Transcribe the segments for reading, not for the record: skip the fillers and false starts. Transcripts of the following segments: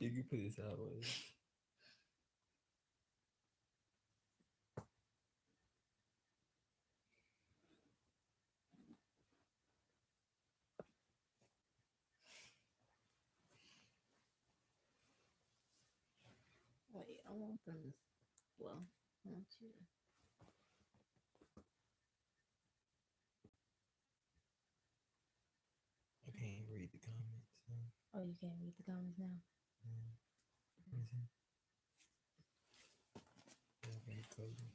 You can put this out. Wait, I want them to. Well, I want you to. I can't read the comments. So. Oh, you can't read the comments now? Yeah. Yeah, very cozy.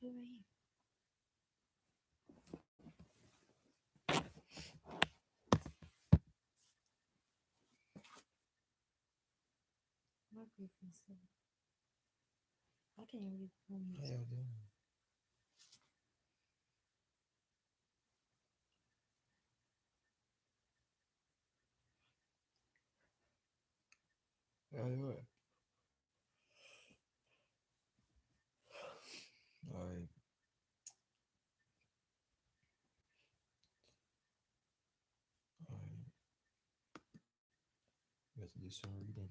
Put it right here. My preference. I can't read the How comments. y'all doing? How y'all doing? All right. All right. We have to do some reading.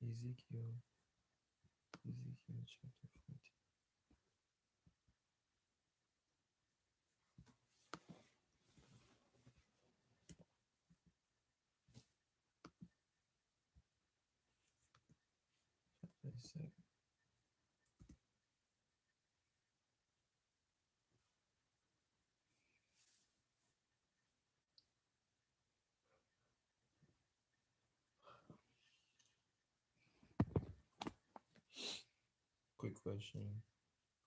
Ezekiel. Ezekiel chapter 14. Chapter 7. Quick question.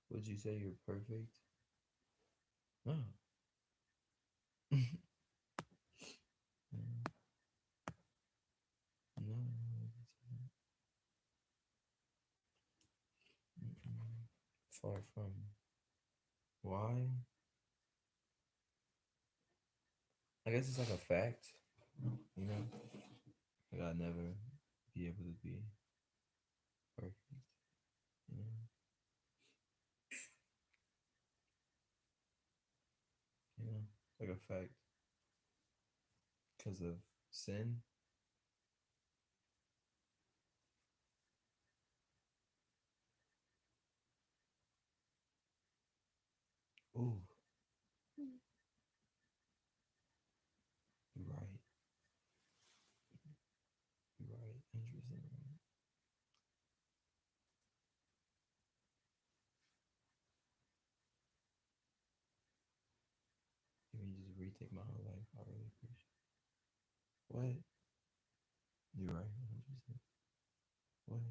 Would you say you're perfect? No. No. No. Mm-mm. Far from. Why? I guess it's like a fact, you know? Like I'll never be able to be perfect, you know? You know? Like a fact because of sin. Ooh, you're right. You're right. Interesting. Right? You mean just retake my whole life? I really appreciate it. What? You're right. 100%. What?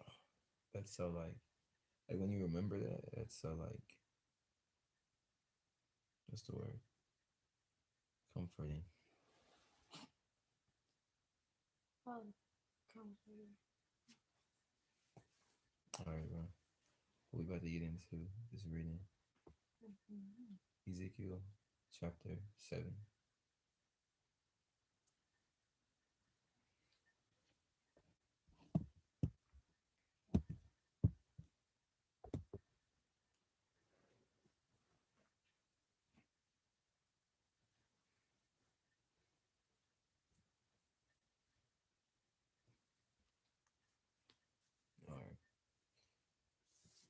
Oh, that's so like when you remember that, that's so like, what's the word? Comforting. Oh, comforter. All right, bro. We about to get into this reading. Mm-hmm. Ezekiel chapter 7. All right.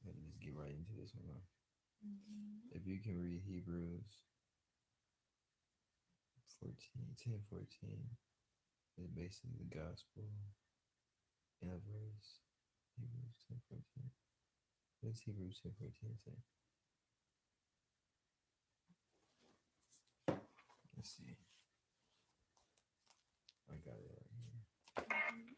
Let me just get right into this one, bro. Mm-hmm. If you can read Hebrews 14, 10, 14, it's basically the gospel in a verse. Hebrews 10, 14. What's Hebrews 10, 14 say? Let's see. I got it right here. Mm-hmm.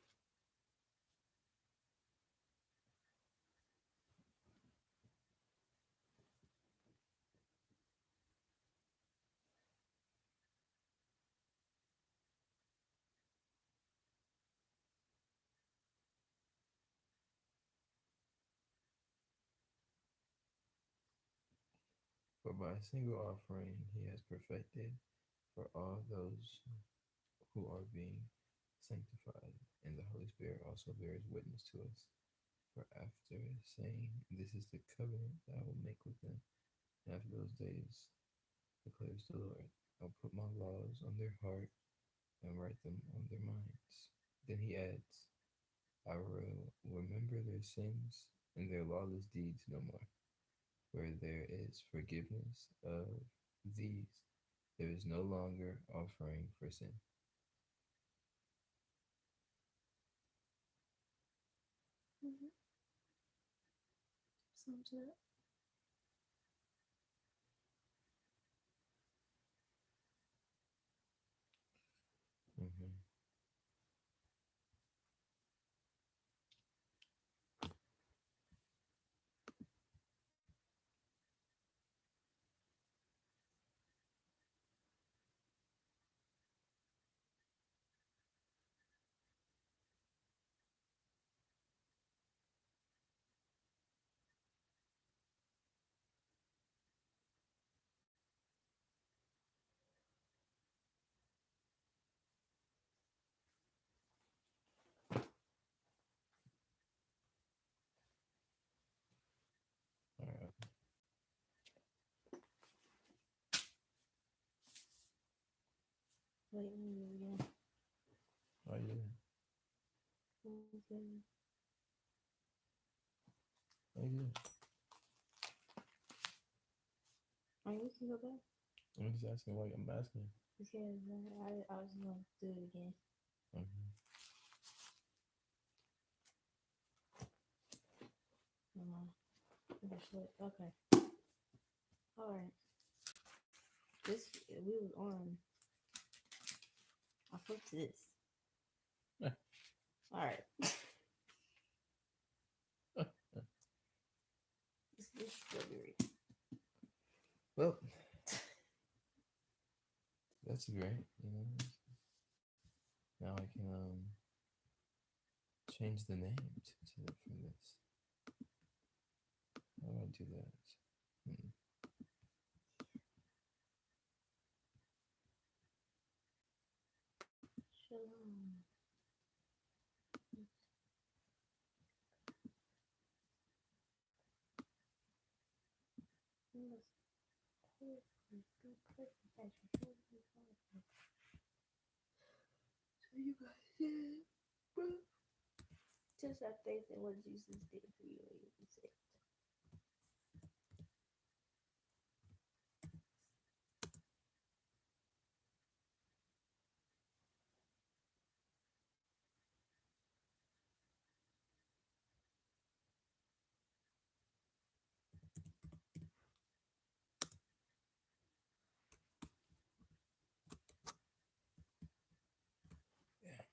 For by a single offering he has perfected for all those who are being sanctified, and the Holy Spirit also bears witness to us. For after saying, "This is the covenant that I will make with them after those days," declares the Lord, "I'll put my laws on their heart and write them on their minds." Then he adds, "I will remember their sins and their lawless deeds no more. Where there is forgiveness of these, there is no longer offering for sin." Mm-hmm. Sums it up. Mm-hmm. All right. Wait, let me do it again. Oh yeah. Okay. Oh yeah. Alright, we can go back I'm just asking why I'm asking. because I was going to do it again. Mm-hmm. Okay. All right. This we was on. I flipped to this. All right. This is February. Well, that's great. Now I can change the name from this. How do I do that? Hmm. Shalom. So you guys did, bro. Just have faith in what Jesus did for you and you'll be saved. Yeah.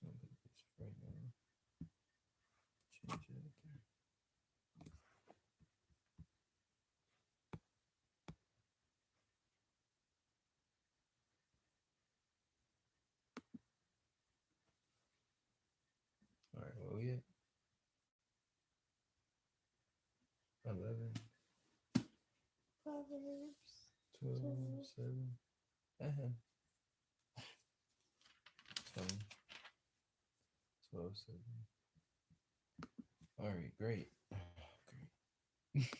So I'm gonna put this right now. Change it up there. All right. Well, we at 11, Proverbs 12, 7. Uh-huh. 20, 12, 7. All right. Great. Great.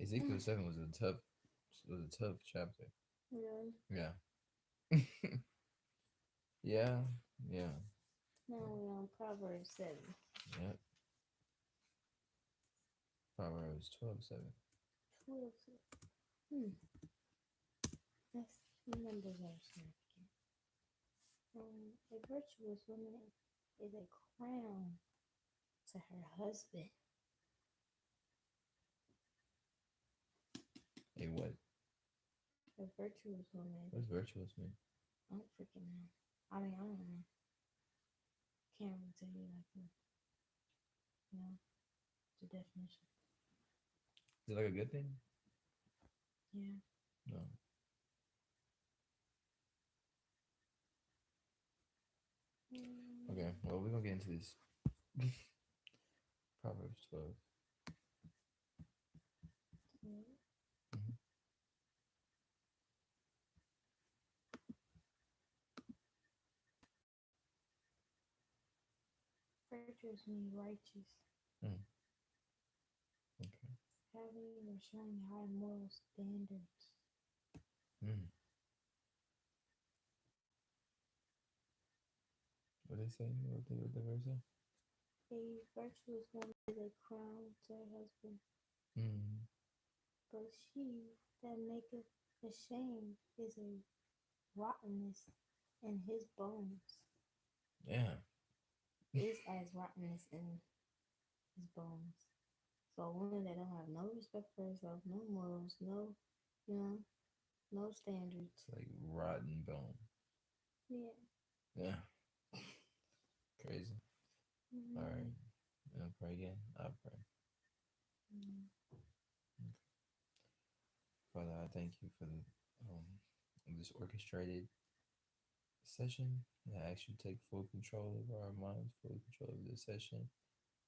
Ezekiel 7 was a tough chapter. Really? Yeah. Yeah. Yeah. Now we're on Proverbs 7. Yep. Proverbs 12, 7. 12. That's numbers are significant. A virtuous woman is a crown to her husband. Hey, what? A virtuous woman. What's virtuous mean? I don't freaking know. I mean, I don't know. Can't really tell you like the definition. Is it like a good thing? Yeah. No. Okay. Well, we're gonna get into this. Proverbs 12. Virtuous means righteous, Hmm. Okay. having or showing high moral standards. Hmm. What they say? What the verse say? A virtuous woman is a crown to her husband, Hmm. but she that maketh ashamed is a rottenness in his bones. Yeah. Is as rottenness in his bones. So a woman that don't have no respect for herself, no morals, no, you know, no standards. It's like rotten bone. Yeah. Yeah. Crazy. All Mm-hmm. right. I'll pray again. I'll pray. Father, I thank you for this orchestrated session. I ask you to take full control of our minds, full control of this session.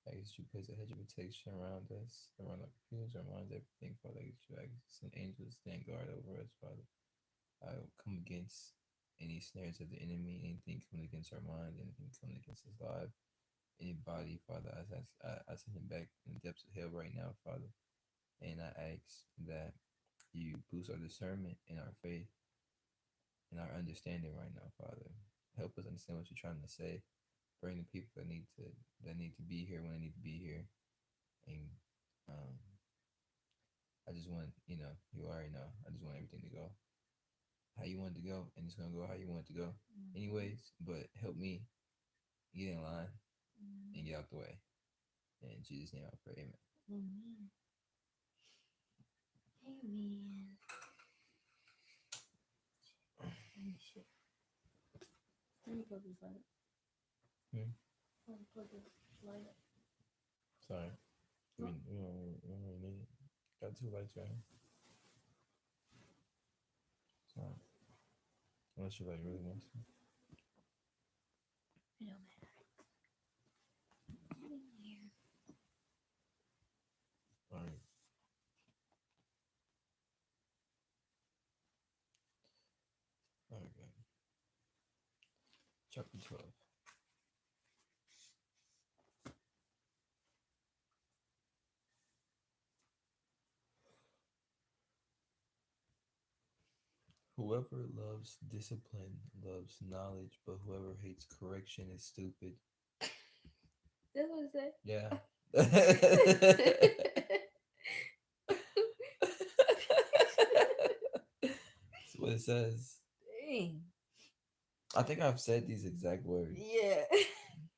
I ask you to place a hedge of protection around us, around our computers, our minds, everything, Father. I ask you to send angels to stand guard over us, Father. I come against any snares of the enemy, anything coming against our mind, anything coming against us live, anybody, Father. I send him back in the depths of hell right now, Father. And I ask that you boost our discernment and our faith and our understanding right now, Father. Help us understand what you're trying to say. Bring the people that need to be here when they need to be here. And um, I just want, you already know. I just want everything to go how you want it to go, and it's gonna go how you want it to go, anyways. But help me get in line and get out the way. In Jesus' name, I pray. Amen. Amen. Amen. Let me shit. Let me put this light up. Hmm? Let me put this light up. Sorry, we don't really need it. Got two lights right here. Sorry, unless you like really want to. It don't matter. Get in here. All right, all right, good. Chapter 12. Whoever loves discipline loves knowledge, but whoever hates correction is stupid. That's what it said. Yeah. That's what it says. Dang. I think I've said these exact words. Yeah.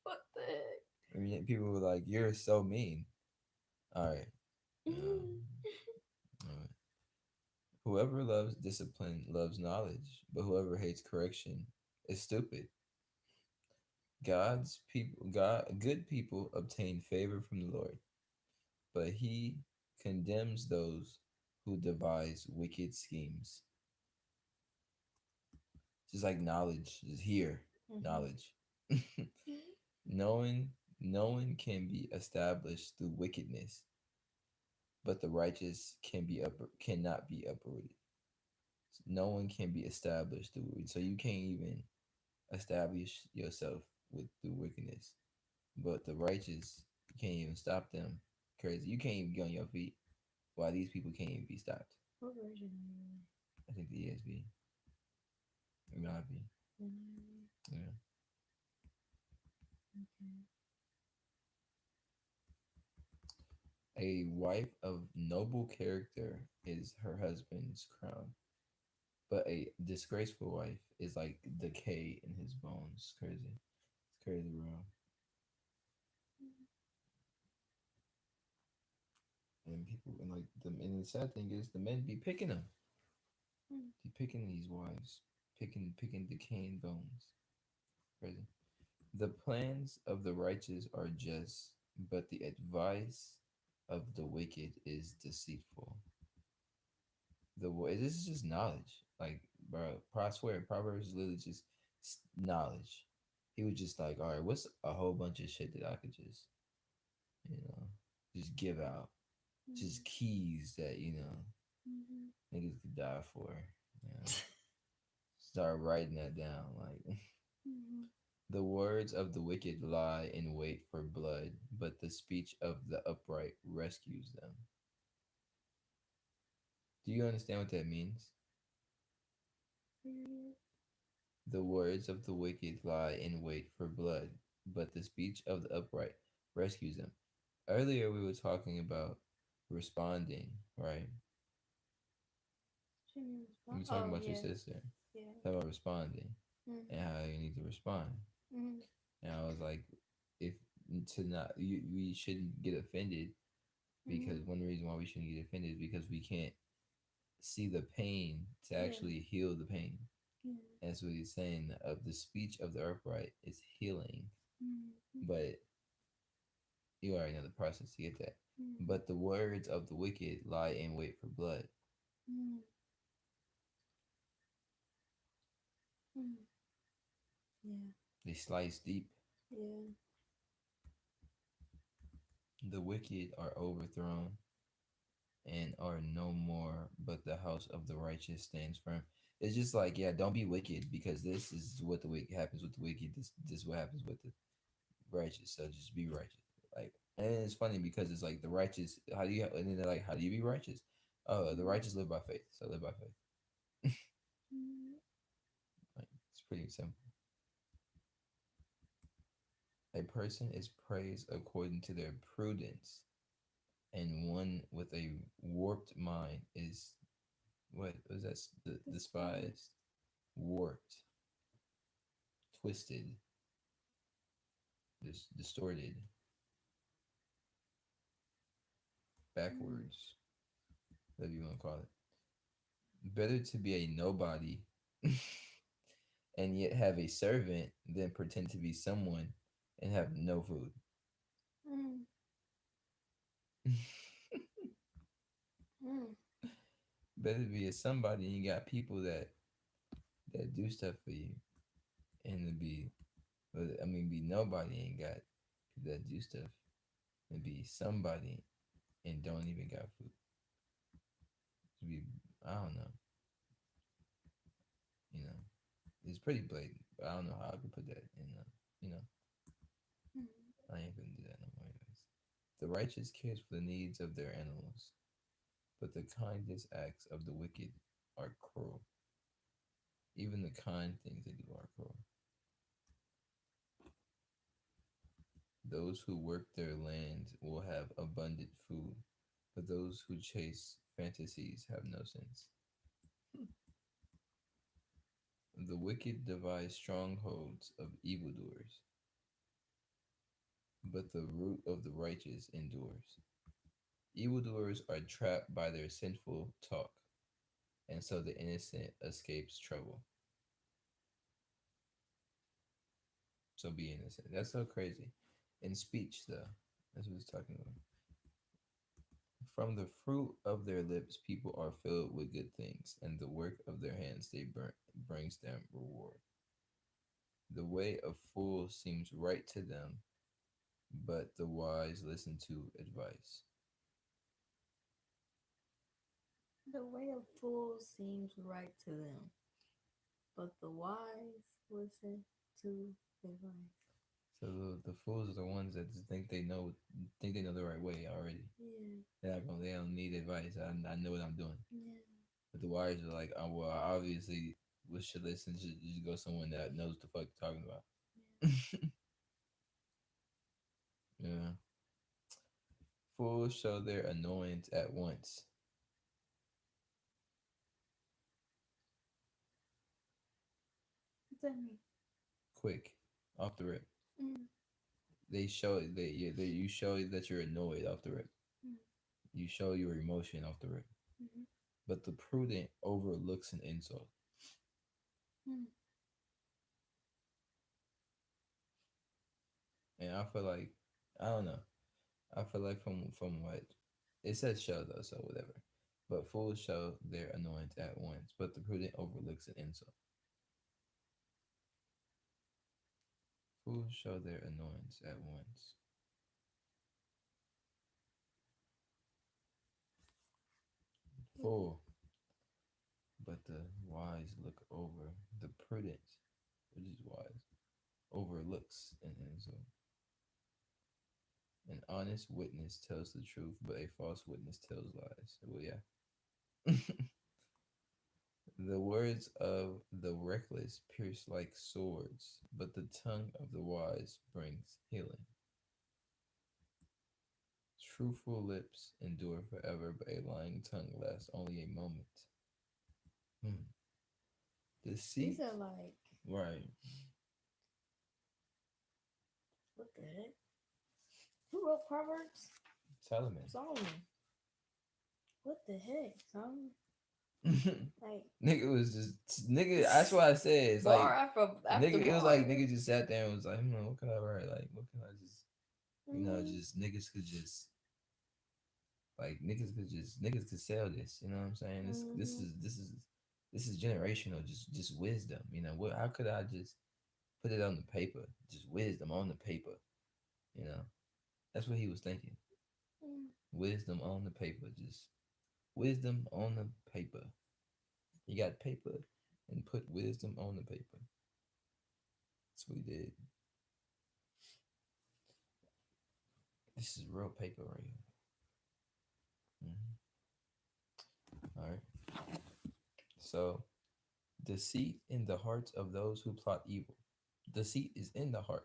What the heck? I mean, people were like, "You're so mean." All right. Mm. All right. Whoever loves discipline loves knowledge, but whoever hates correction is stupid. Good people obtain favor from the Lord, but He condemns those who devise wicked schemes. Just like knowledge is here, Mhm. knowledge. No one can be established through wickedness, but the righteous cannot be uprooted. No one can be established through it. So you can't even establish yourself with through wickedness. But the righteous, you can't even stop them. Crazy. You can't even get on your feet. While these people can't even be stopped. What version are you I think the ESV. NIV. in? Yeah. Okay. A wife of noble character is her husband's crown, but a disgraceful wife is like decay in his bones. Crazy. It's crazy, bro. And people and like them. And the sad thing is, the men be picking them. Mm. Be picking these wives, picking decaying bones. Crazy. The plans of the righteous are just, but the advice of the wicked is deceitful. This is just knowledge. Like, bro, I swear, Proverbs is literally just knowledge. He was just like, all right, what's a whole bunch of shit that I could just, you know, just give out, just keys that Mhm. niggas could die for. You know, start writing that down. Like, Mhm. the words of the wicked lie in wait for the speech of the upright rescues them. Do you understand what that means? Mm, The words of the wicked lie in wait for blood, but the speech of the upright rescues them. Earlier, we were talking about responding, right? she means We what? were talking Oh about your yeah, sister, yeah. talking about responding Mm, and how you need to respond. mm, And I was like, if to not, we shouldn't get offended because mm, one reason why we shouldn't get offended is because we can't see the pain to yeah, actually heal the pain. yeah. And that's what he's saying. Of the speech of the upright is healing, Mm, mm, but you already know the process to get that. mm, But the words of the wicked lie in wait for blood. mm, mm. Yeah, They slice deep. yeah. The wicked are overthrown and are no more, but the house of the righteous stands firm. It's just like, yeah, don't be wicked because this is what the wicked happens with the wicked. This is what happens with the righteous. So just be righteous. Like, and it's funny because it's like the righteous. How do you? And then they're like, how do you be righteous? Oh, the Mm, righteous live by faith. So live by faith. mm, Like, it's pretty simple. A person is praised according to their prudence, and one with a warped mind is what was that? despise. Despised, warped, twisted, distorted, Mm, backwards, whatever you want to call it. Better to be a nobody and yet have a servant than pretend to be someone and have no food. mm, mm, Better to be a somebody and you got people that do stuff for you, and to be, I mean, be nobody and got people that do stuff, and be somebody and don't even got food. To be, I don't know, you know, it's pretty blatant, but I don't know how I could put that in. You know, mm. I ain't gonna do that no more. Anyways. The righteous cares for the needs of their animals, but the kindest acts of the wicked are cruel. Even the kind things they do are cruel. Those who work their land will have abundant food, but those who chase fantasies have no sense. The wicked devise strongholds of evildoers, but the root of the righteous endures. Evildoers are trapped by their sinful talk, and so the innocent escapes trouble. So be innocent. That's so crazy. In speech, though, that's what he's talking about. From the fruit of their lips, people are filled with good things, and the work of their hands brings them reward. The way of fools seems right to them, but the wise listen to advice. The way of fools seems right to them, but the wise listen to advice. So the fools are the ones that just think they know the right way already. Yeah, They don't need advice. I know what I'm doing. yeah. But the wise are like, oh, well, obviously, we should listen. Should just go someone that knows what the fuck you're talking about. Yeah. Fools show their annoyance at once. What's that mean? Quick, off the rip. Mm, You show that you're annoyed off the rip. mm, You show your emotion off the rip. mm, But the prudent overlooks an insult. mm. And I feel like I don't know. I feel like from what it says show though, so whatever. But fools show their annoyance at once, but the prudent overlooks an insult. Fools show their annoyance at once. Fool, but the wise look over. The prudent, which is wise, overlooks an insult. An honest witness tells the truth, but a false witness tells lies. Well, yeah. The words of the reckless pierce like swords, but the tongue of the wise brings healing. Truthful lips endure forever, but a lying tongue lasts only a moment. Hmm. These Deceit, are like, right? what the heck? Who wrote Proverbs? Solomon. Solomon. What the heck, Solomon? Like, Nigga was just nigga. That's what I said. It's bar like after nigga. It was like bar. nigga just sat there and was like, what can I write? Like, what can I just, Mm-hmm. just niggas could just niggas could sell this. You know what I'm saying? Mm-hmm. This is generational. Just wisdom. You know what? How could I just put it on the paper? Just wisdom on the paper. You know, that's what he was thinking. Wisdom on the paper. Just wisdom on the paper. He got paper and put wisdom on the paper. That's what he did. This is real paper right here. All right. So, deceit in the hearts of those who plot evil. Deceit is in the heart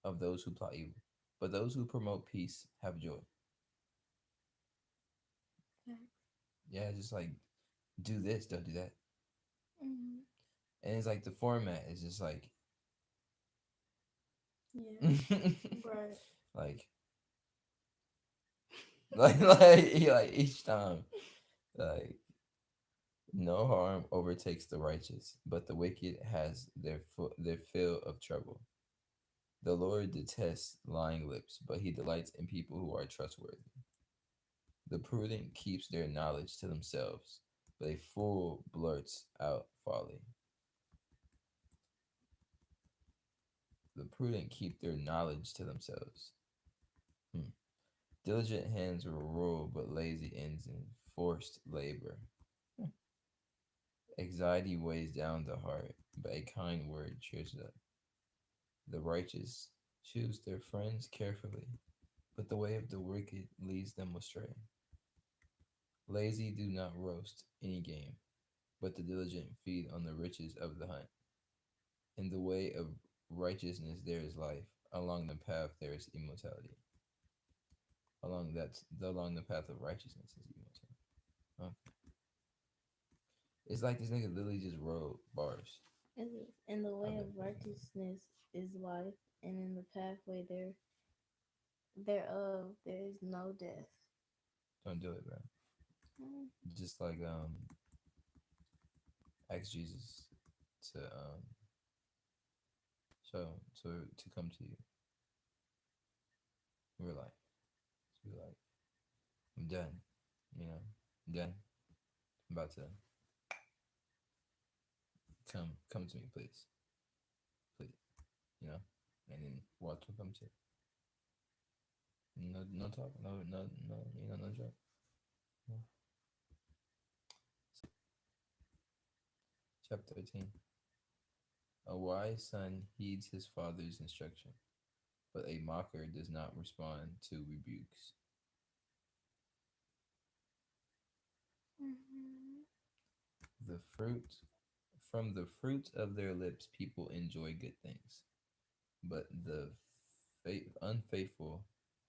of those who plot evil, but those who promote peace have joy. Yeah, just like do this, don't do that. Mm-hmm. And it's like the format is just like, Yeah. Right. like, like each time, like no harm overtakes the righteous, but the wicked has their fill of trouble. The Lord detests lying lips, but he delights in people who are trustworthy. The prudent keeps their knowledge to themselves, but a fool blurts out folly. The prudent keep their knowledge to themselves. Hmm. Diligent hands will rule, but lazy ends in forced labor. Hmm. Anxiety weighs down the heart, but a kind word cheers it up. The righteous choose their friends carefully, but the way of the wicked leads them astray. Lazy do not roast any game, but the diligent feed on the riches of the hunt. In the way of righteousness there is life. Along the path there is immortality. Along the path of righteousness is immortality. Okay. It's like this nigga literally just wrote bars. In the I've way been of thinking, righteousness is life, and in the pathway thereof there is no death. don't do it, bro. Mm. Just like ask Jesus to so to come to you in real life. Just be like, I'm done. You know, I'm done. I'm about to come to me, please. Please. You know? And then what will come to you. No talk, no joke. No. Chapter 13. A wise son heeds his father's instruction, but a mocker does not respond to rebukes. Mhm. The fruit From the fruit of their lips people enjoy good things, but the unfaithful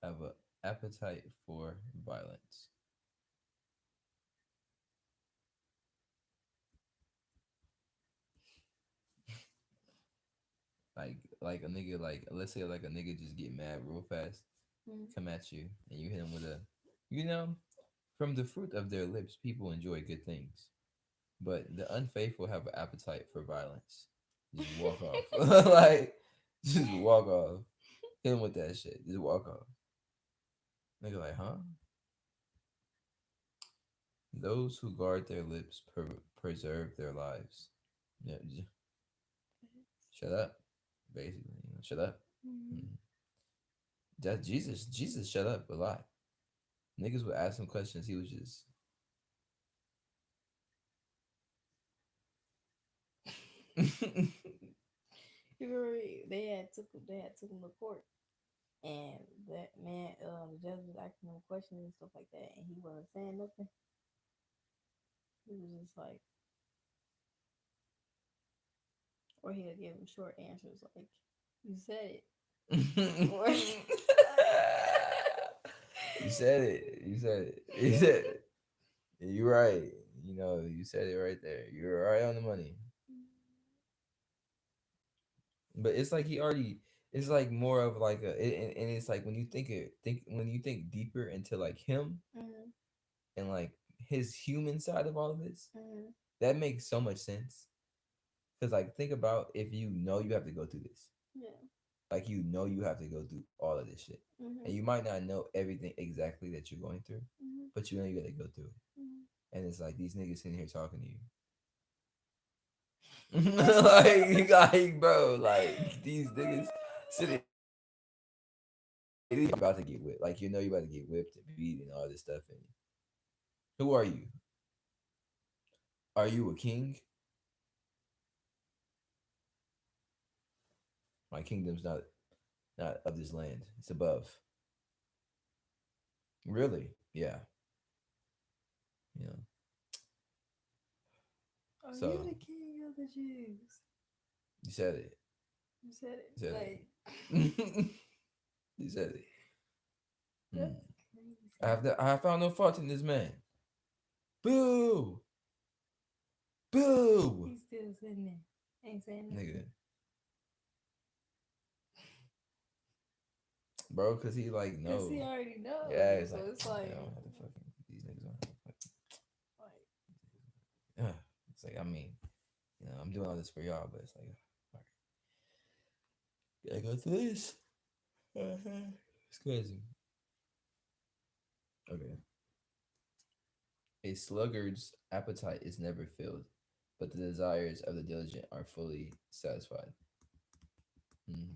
have an appetite for violence. Like a nigga, like let's say like a nigga just get mad real fast, Mm. come at you, and you hit him with a, you know, from the fruit of their lips people enjoy good things, but the unfaithful have an appetite for violence. Just walk off, like just walk off. Hit him with that shit. Just walk off. Nigga like, huh? Those who guard their lips preserve their lives. Yeah, shut up. Basically, shut up. Mhm. Mhm. That Jesus. Jesus shut up a lot. Niggas would ask him questions. He was just. You remember they had took him to court, and that man, the was asking him questions and stuff like that, and he wasn't saying nothing. He was just like, or he'll give him short answers like, "You said it," or You said it. You said it. You said it. You're right. You know, you said it right there. You're right on the money. But it's like he already. It's like more of like a, and it's like when you think when you think deeper into like him mm-hmm, and like his human side of all of this, mm-hmm, that makes so much sense. Because like think about if you know you have to go through this, yeah, like you know you have to go through all of this shit, and mm-hmm, you might not know everything exactly that you're going through, mm-hmm, but you know you got to go through it. mm-hmm. And it's like these niggas sitting here talking to you, like bro, like these niggas sitting about to get whipped, like you know you about to get whipped and beat and all this stuff. And who are you? Are you a king? My kingdom's not of this land. It's above. Really? Yeah. You know. Are you So the king of the Jews? you said it. You said it. You said Like, it. You said it. Hmm. that's crazy. I have found no fault in this man. Boo! Boo! He's still sitting there, ain't saying nothing. Nigga. Bro, cause he like Cause no. he already Yeah, knows. it's So like it's I like, don't have to fucking these niggas don't have to fucking like, it's like I mean, you know, I'm doing all this for y'all, but it's like all right, gotta go through this. It's crazy. Okay. A sluggard's appetite is never filled, but the desires of the diligent are fully satisfied. Mm.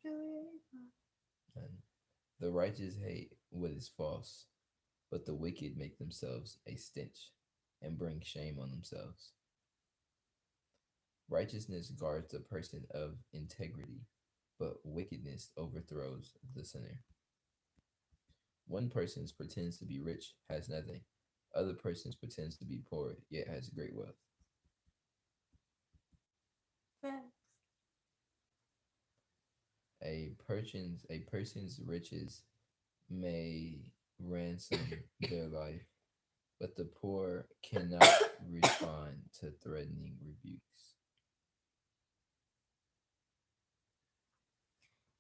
Julia, And the righteous hate what is false, but the wicked make themselves a stench and bring shame on themselves. Righteousness guards the person of integrity, but wickedness overthrows the sinner. One person pretends to be rich, has nothing. Other person pretends to be poor, yet has great wealth. facts. A person's riches may ransom their life, but the poor cannot respond to threatening rebukes.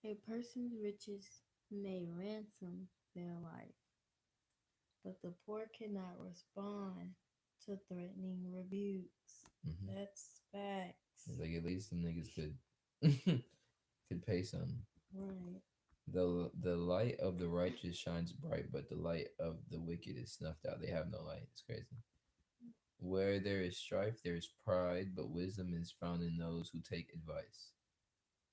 A person's riches may ransom their life, but the poor cannot respond to threatening rebukes. Hmm. That's facts. It's like at least some niggas could could pay some. Right. The light of the righteous shines bright, but the light of the wicked is snuffed out. They have no light. It's crazy. Where there is strife, there is pride, but wisdom is found in those who take advice.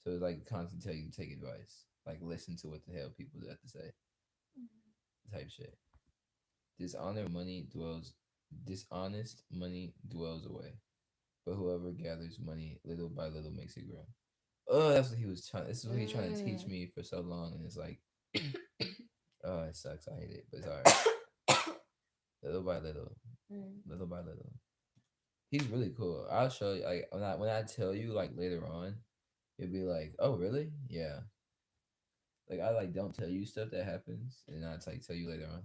So it's like constantly tell you to take advice. Like listen to what the hell people have to say. Type shit. Dishonor money dwells Dishonest money dwells away. But whoever gathers money little by little makes it grow. Oh, that's what he was trying. This is what he's trying to teach Mm. me for so long, and it's like, oh, it sucks. I hate it, but it's alright. Little by little, Mm. little by little. He's really cool. I'll show you. Like when I tell you like later on, you'll be like, oh really? Yeah. Like I like don't tell you stuff that happens, and I like tell you later on,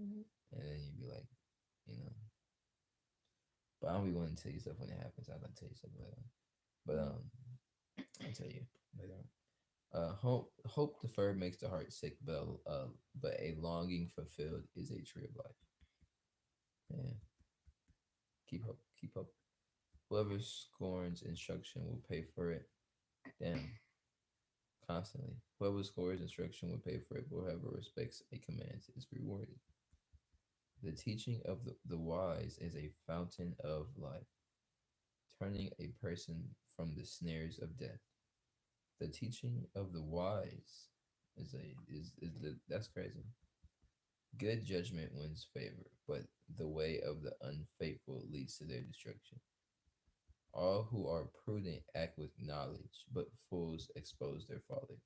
Mm-hmm. and then you'd be like, you know. But I don't be wanting to tell you stuff when it happens. I'd like to tell you stuff later on. But I'll tell you later on. Hope deferred makes the heart sick, but a longing fulfilled is a tree of life. Yeah, keep hope, keep hope. Whoever scorns instruction will pay for it. Damn, constantly. Whoever scores instruction will pay for it, but whoever respects a command is rewarded. The teaching of the wise is a fountain of life, turning a person from the snares of death. The teaching of the wise that's crazy. Good judgment wins favor, but the way of the unfaithful leads to their destruction. All who are prudent act with knowledge, but fools expose their folly.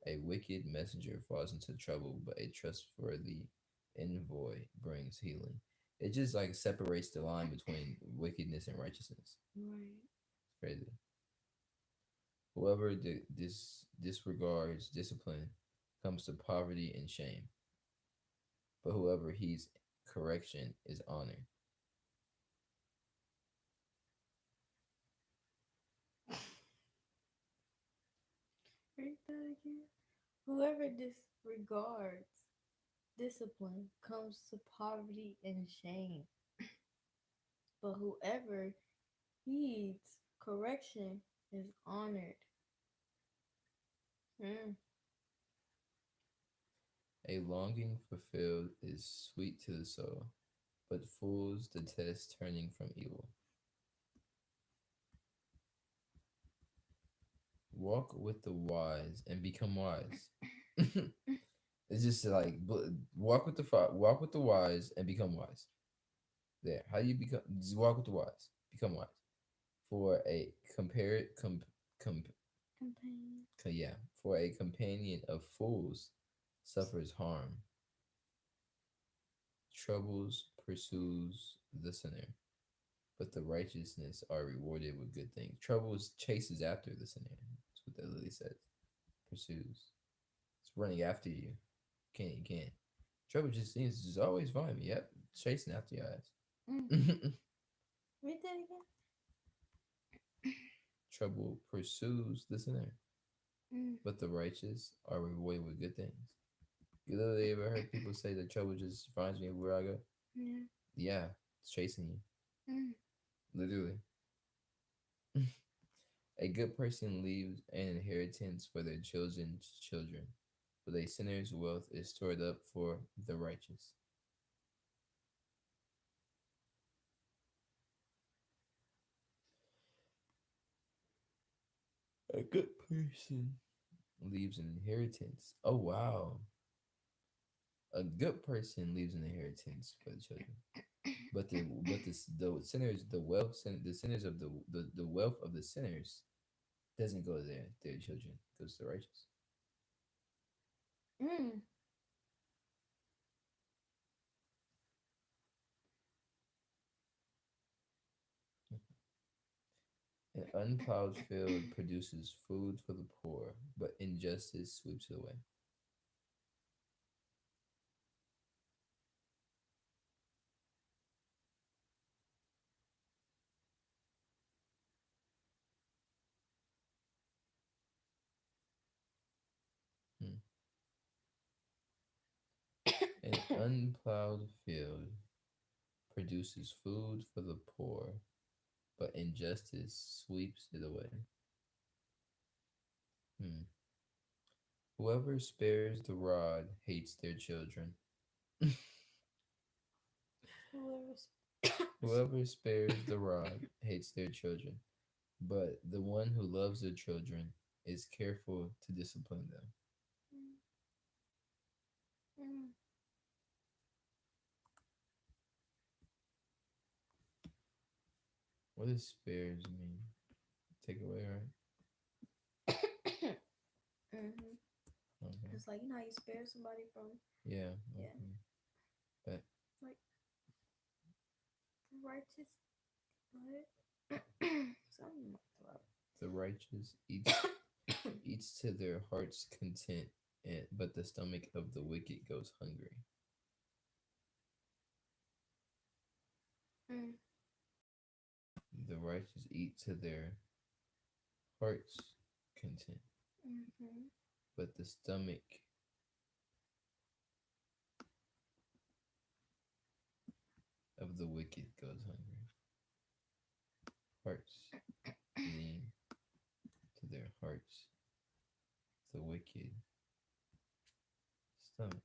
A wicked messenger falls into trouble, but a trustworthy envoy brings healing. It just like separates the line between wickedness and righteousness. Right. It's crazy. Whoever disregards discipline comes to poverty and shame, but whoever heeds correction is honored. Read that again. Whoever disregards discipline comes to poverty and shame, but whoever heeds correction is honored. Mm. A longing fulfilled is sweet to the soul, but fools detest turning from evil. Walk with the wise and become wise. It's just like walk with the wise and become wise. There, how do you become? Just walk with the wise, become wise. For a compare com, Companion. yeah, for a companion of fools suffers harm. Troubles pursues the sinner, but the righteousness are rewarded with good things. Troubles chases after the sinner. That's what that lily says. Pursues. It's running after you. You can't. Trouble just seems to just always find me. Yep. Chasing after your Mm. ass. Read that again. Trouble pursues the sinner, Mm. but the righteous are rewarded with good things. You literally ever heard people say that trouble just finds me where I go? Yeah. Yeah, it's chasing you. Mm. Literally. A good person leaves an inheritance for their children's children, but a sinner's wealth is stored up for the righteous. A good person leaves an inheritance. Oh wow. A good person leaves an inheritance for the children. But the sinners, the sinners of the wealth of the sinners doesn't go to their children, it goes to the righteous. Mm. An unplowed field produces food for the poor, but injustice sweeps it away. Hmm. An unplowed field produces food for the poor, but injustice sweeps it away. Hmm. Whoever spares the rod hates their children. Whoever's Whoever spares the rod hates their children, but the one who loves their children is careful to discipline them. Mm. Mm. What does spares mean? Take away, right? Mm-hmm. Okay. It's like you know how you spare somebody from Yeah. yeah, Okay. But like righteous but something like that. the righteous eats to their heart's content, but the stomach of the wicked goes hungry. Mm. The righteous eat to their heart's content, Mm-hmm. but the stomach of the wicked goes hungry. Hearts lean to their hearts. The wicked stomach.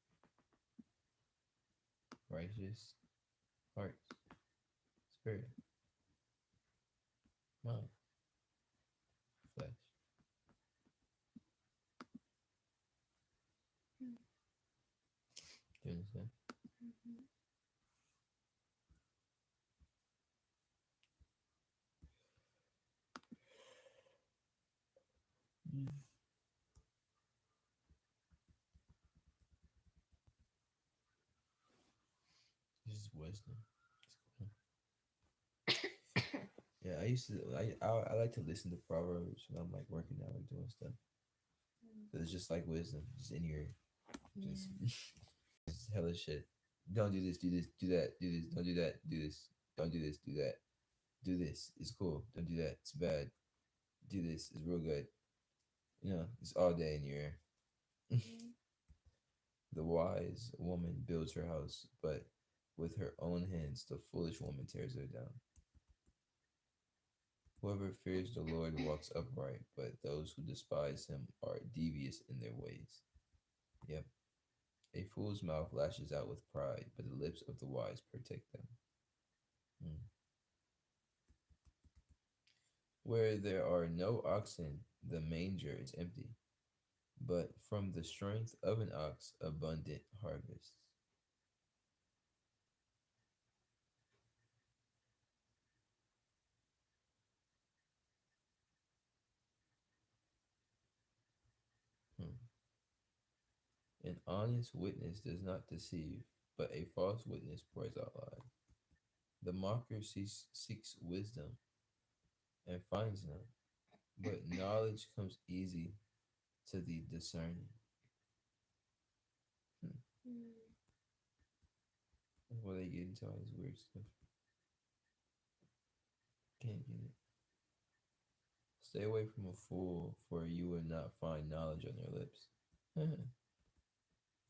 Righteous hearts. Spirit. Mind. Flesh. Do you understand? Mm-hmm. This is wisdom. It's cool. Yeah, I used to. I like to listen to proverbs when I'm like working out, like doing stuff. Cause it's just like wisdom, just in your, just, Yeah. just hella shit. Don't do this. Do this. Do that. Do this. Don't do that. Do this. Don't do this. Do that. Do this. It's cool. Don't do that. It's bad. Do this. It's real good. You know, it's all day in your ear. Mm-hmm. The wise woman builds her house, but with her own hands the foolish woman tears her down. Whoever fears the Lord walks upright, but those who despise him are devious in their ways. Yep. A fool's mouth lashes out with pride, but the lips of the wise protect them. Hmm. Where there are no oxen, the manger is empty, but from the strength of an ox, abundant harvests. Hmm. An honest witness does not deceive, but a false witness pours out lies. The mocker seeks wisdom and finds none, but knowledge comes easy to the discerning. Hmm. Mm-hmm. That's why they get into all this weird stuff. Can't get it. Stay away from a fool, for you will not find knowledge on their lips.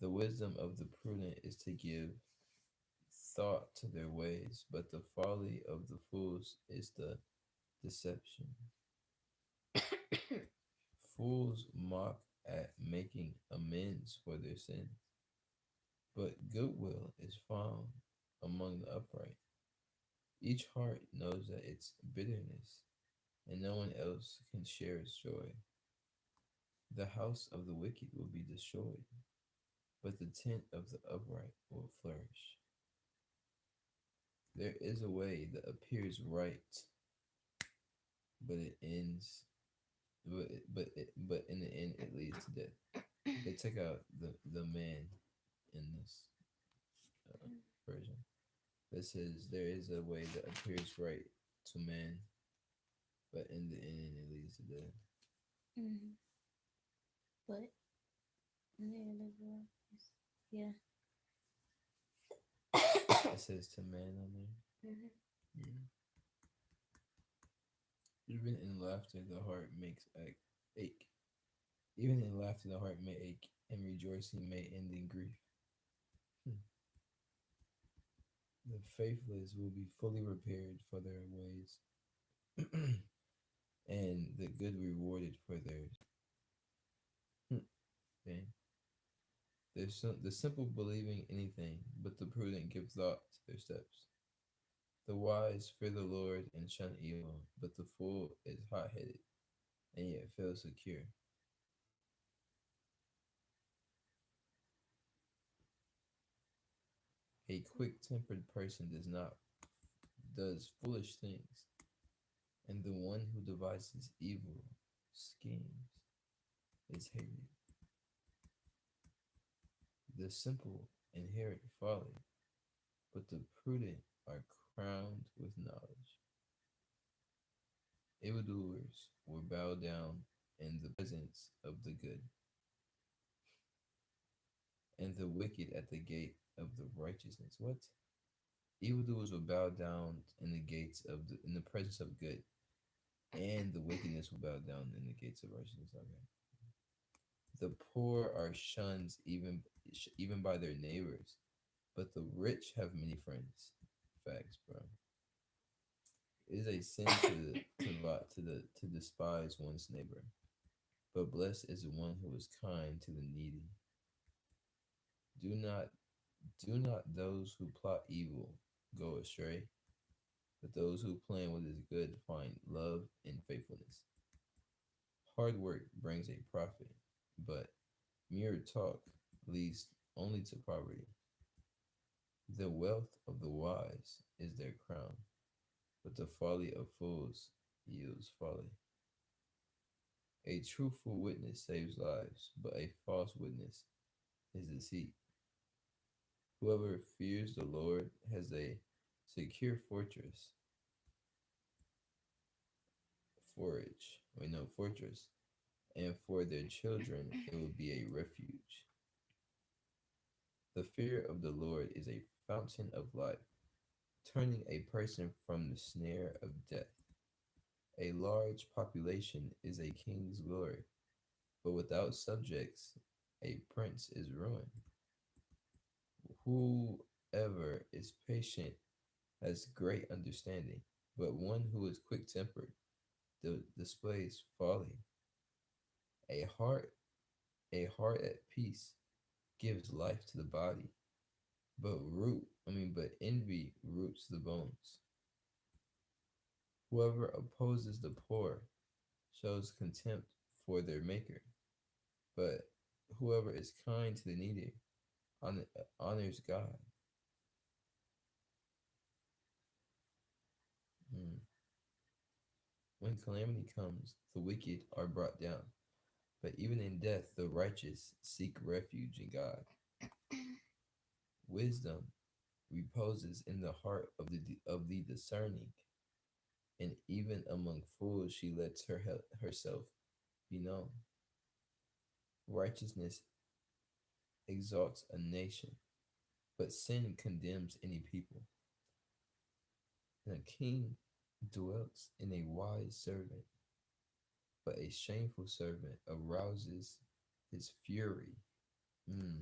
The wisdom of the prudent is to give thought to their ways, but the folly of the fools is the deception. Fools mock at making amends for their sins, but goodwill is found among the upright. Each heart knows that its bitterness, and no one else can share its joy. The house of the wicked will be destroyed, but the tent of the upright will flourish. There is a way that appears right, but it ends, but in the end it leads to death. They took out the man in this version. That says there is a way that appears right to man, but in the end it leads to death. Mm-hmm. But yeah, yeah. It says to man on there. Mm-hmm. Yeah. Even in laughter, the heart makes ache. Even in laughter, the heart may ache, and rejoicing may end in grief. Hmm. The faithless will be fully repaired for their ways, and the good rewarded for theirs. Hmm. Dang. The simple believing anything, but the prudent give thought to their steps. The wise fear the Lord and shun evil, but the fool is hot headed and yet feels secure. A quick tempered person does foolish things, and the one who devises evil schemes is hated. The simple inherit folly, but the prudent are crowned with knowledge. Evildoers will bow down in the presence of the good, and the wicked at the gate of the righteousness. What? Evildoers will bow down in the gates of in the presence of good, and the wickedness will bow down in the gates of righteousness. Okay. The poor are shunned even by their neighbors, but the rich have many friends. Facts, bro. It is a sin to despise one's neighbor, but blessed is the one who is kind to the needy. Do not do not those who plot evil go astray, but those who plan what is good find love and faithfulness. Hard work brings a profit, but mere talk leads only to poverty. The wealth of the wise is their crown, but the folly of fools yields folly. A truthful witness saves lives, but a false witness is deceit. Whoever fears the Lord has a secure fortress, and for their children it will be a refuge. The fear of the Lord is a fountain of life, turning a person from the snare of death. A large population is a king's glory, but without subjects, a prince is ruined. Whoever is patient has great understanding, but one who is quick tempered displays folly. A heart, a heart at peace gives life to the body, but envy roots the bones. Whoever opposes the poor shows contempt for their maker, but whoever is kind to the needy honors God. Hmm. When calamity comes, the wicked are brought down, but even in death, the righteous seek refuge in God. Wisdom reposes in the heart of the discerning, and even among fools she lets herself be known. Righteousness exalts a nation, but sin condemns any people. And a king dwells in a wise servant, but a shameful servant arouses his fury. Mm.